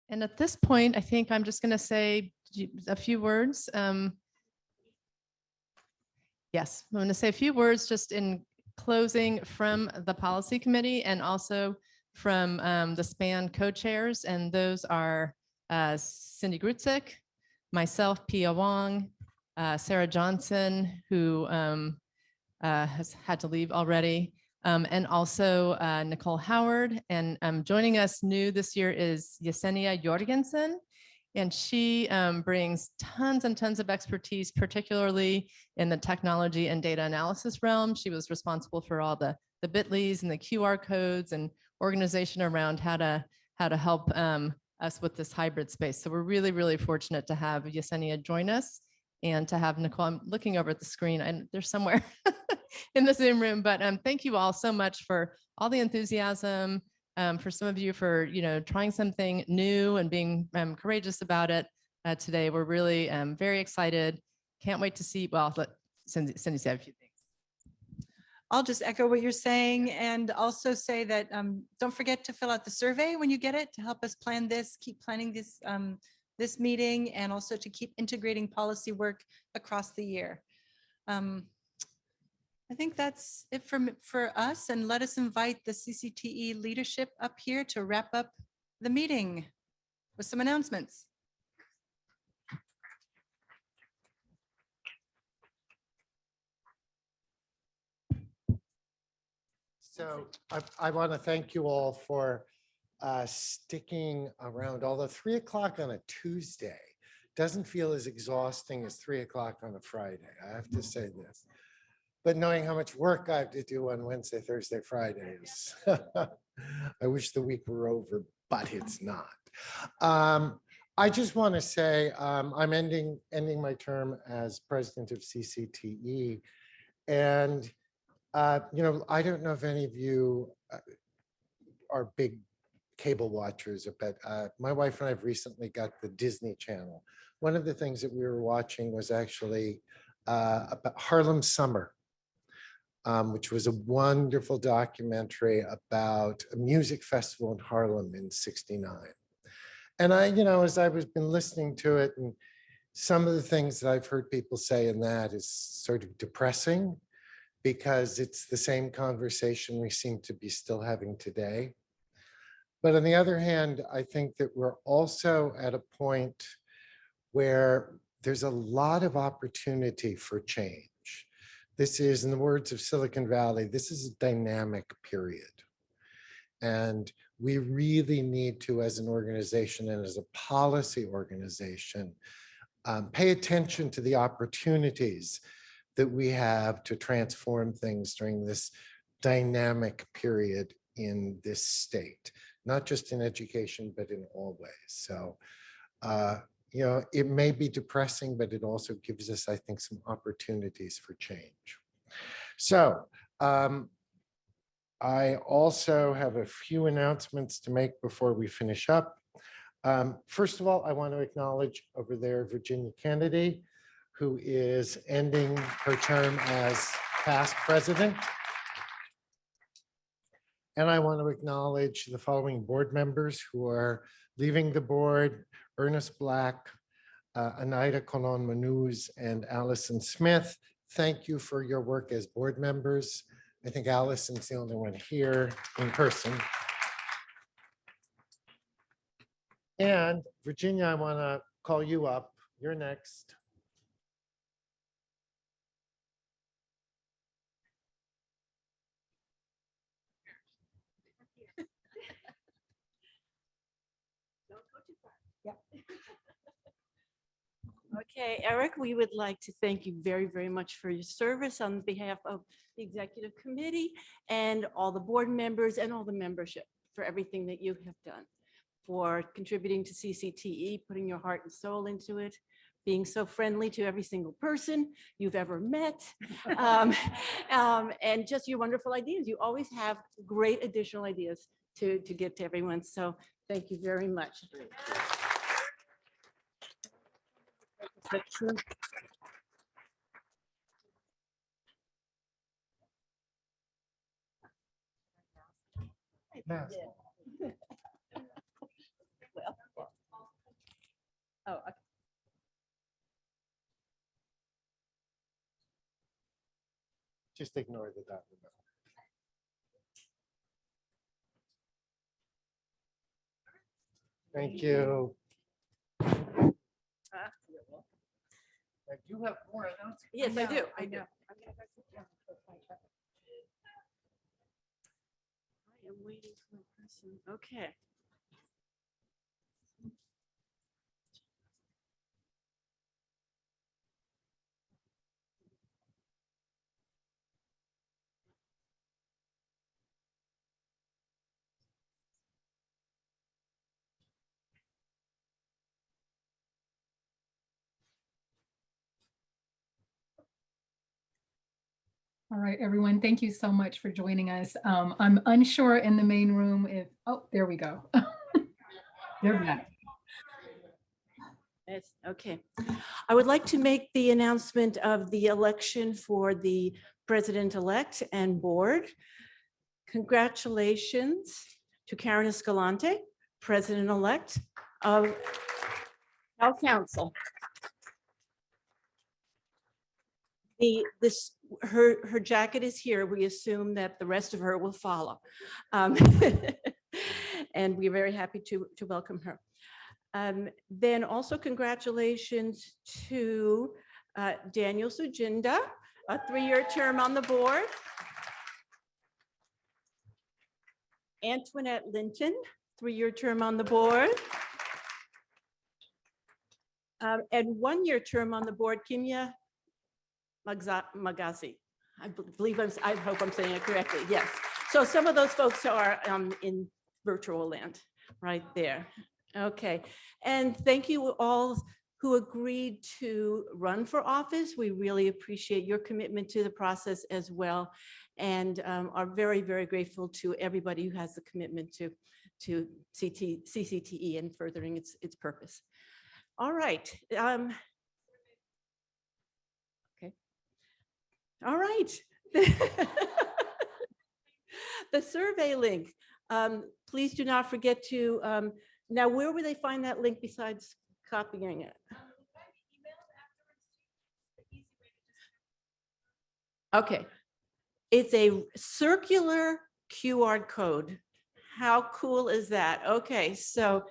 And at this point, I think I'm just going to say a few words. Yes, I'm going to say a few words just in closing from the policy committee and also from the SPAN co-chairs. And those are Cindy Grutzik, myself, Pia Wong, Sarah Johnson, who has had to leave already, and also Nicole Howard. And joining us new this year is Yesenia Jorgensen. And she brings tons and tons of expertise, particularly in the technology and data analysis realm. She was responsible for all the bit.lys and the QR codes and organization around how to help us with this hybrid space. So we're really, really fortunate to have Yesenia join us and to have Nicole. I'm looking over at the screen and there's somewhere in the Zoom room, but thank you all so much for all the enthusiasm, for some of you for, trying something new and being courageous about it today. We're really very excited. Can't wait to see, well, let Cindy say a few things. I'll just echo what you're saying and also say that don't forget to fill out the survey when you get it to help us plan this, keep planning this, this meeting, and also to keep integrating policy work across the year. I think that's it for us, and let us invite the CCTE leadership up here to wrap up the meeting with some announcements. So I want to thank you all for sticking around, although 3 o'clock on a Tuesday doesn't feel as exhausting as 3 o'clock on a Friday. I have to say this. But knowing how much work I have to do on Wednesday, Thursday, Fridays, I wish the week were over, but it's not. I just want to say I'm ending my term as president of CCTE. And, I don't know if any of you are big cable watchers, but my wife and I have recently got the Disney Channel. One of the things that we were watching was actually about Harlem Summer, which was a wonderful documentary about a music festival in Harlem in '69. And I, as I was been listening to it, and some of the things that I've heard people say in that is sort of depressing because it's the same conversation we seem to be still having today. But on the other hand, I think that we're also at a point where there's a lot of opportunity for change. This is, in the words of Silicon Valley, this is a dynamic period. And we really need to, as an organization and as a policy organization, pay attention to the opportunities that we have to transform things during this dynamic period in this state, not just in education, but in all ways. So, it may be depressing, but it also gives us, I think, some opportunities for change. So I also have a few announcements to make before we finish up. First of all, I want to acknowledge over there Virginia Kennedy, who is ending her term as past president. And I want to acknowledge the following board members who are leaving the board: Ernest Black, Anaida Colon Manuz, and Allison Smith. Thank you for your work as board members. I think Allison's the only one here in person. And Virginia, I want to call you up. You're next. Okay, Eric, we would like to thank you very, very much for your service on behalf of the executive committee and all the board members and all the membership for everything that you have done, for contributing to CCTE, putting your heart and soul into it, being so friendly to every single person you've ever met, and just your wonderful ideas. You always have great additional ideas to give to everyone. So thank you very much. Just ignore the dot in the middle. Thank you. I do have more announcements. Yes, I do. I do. know. I am waiting for a person. Okay. All right, everyone, thank you so much for joining us. I'm unsure in the main room if, oh, there we go. They're back. Yes, okay. I would like to make the announcement of the election for the president-elect and board. Congratulations to Karen Escalante, president-elect of our council. Her jacket is here. We assume that the rest of her will follow. And we're very happy to welcome her. Then also congratulations to Daniel Sujinda, a 3-year term on the board. Antoinette Linton, 3-year term on the board. And 1-year term on the board, Kimya Magasi. I hope I'm saying it correctly. Yes. So some of those folks are in virtual land right there. Okay. And thank you all who agreed to run for office. We really appreciate your commitment to the process as well, and are very, very grateful to everybody who has the commitment to CCTE and furthering its purpose. All right. Okay. All right. The survey link. Please do not forget to, now where will they find that link besides copying it? Okay. It's a circular QR code. How cool is that? Okay, so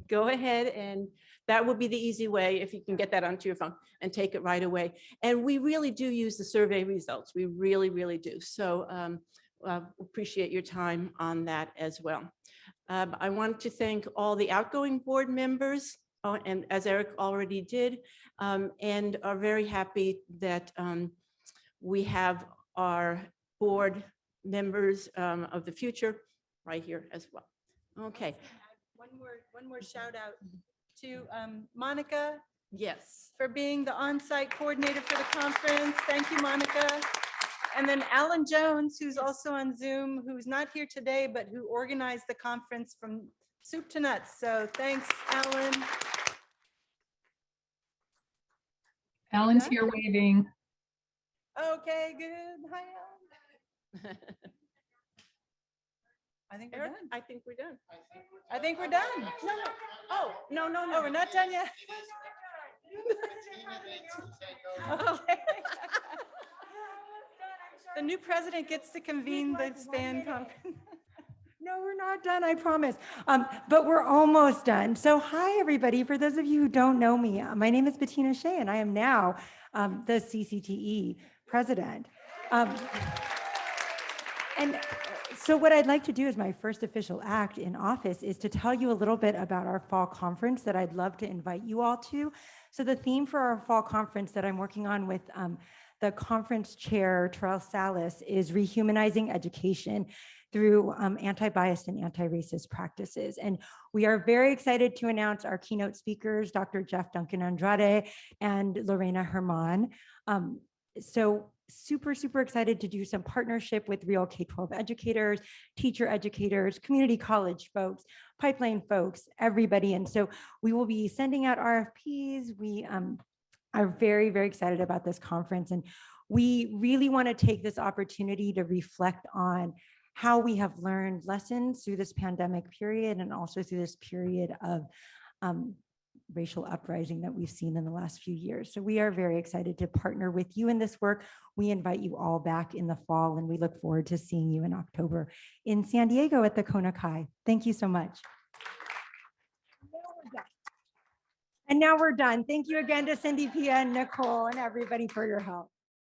go ahead, and that would be the easy way if you can get that onto your phone and take it right away. And we really do use the survey results. We really, really do. So appreciate your time on that as well. I want to thank all the outgoing board members, and as Eric already did, and are very happy that we have our board members of the future right here as well. Okay. One more shout out to Monica Yes. for being the on-site coordinator for the conference. Thank you, Monica. And then Alan Jones, who's also on Zoom, who's not here today, but who organized the conference from soup to nuts. So thanks, Alan. Alan's here waving. Okay, good. Hi, Alan. I think we're Eric, done. I think we're done. I think we're done. No, no. Oh, no, no, Oh, no. we're not done yet. Okay. The new president gets to convene the SPAN conference. No, we're not done, I promise. But we're almost done. So hi, everybody. For those of you who don't know me, my name is Bettina Shea, and I am now the CCTE president. And so what I'd like to do as my first official act in office is to tell you a little bit about our fall conference that I'd love to invite you all to. So the theme for our fall conference that I'm working on with the conference chair, Terrell Salas, is rehumanizing education through anti-biased and anti-racist practices. And we are very excited to announce our keynote speakers, Dr. Jeff Duncan Andrade and Lorena Herman. So super, super excited to do some partnership with real K-12 educators, teacher educators, community college folks, pipeline folks, everybody. And so we will be sending out RFPs. We are very, very excited about this conference. And we really want to take this opportunity to reflect on how we have learned lessons through this pandemic period and also through this period of racial uprising that we've seen in the last few years. So we are very excited to partner with you in this work. We invite you all back in the fall, and we look forward to seeing you in October in San Diego at the Kona Kai. Thank you so much. And now we're done. Thank you again to Cindy, Pia, and Nicole, and everybody for your help.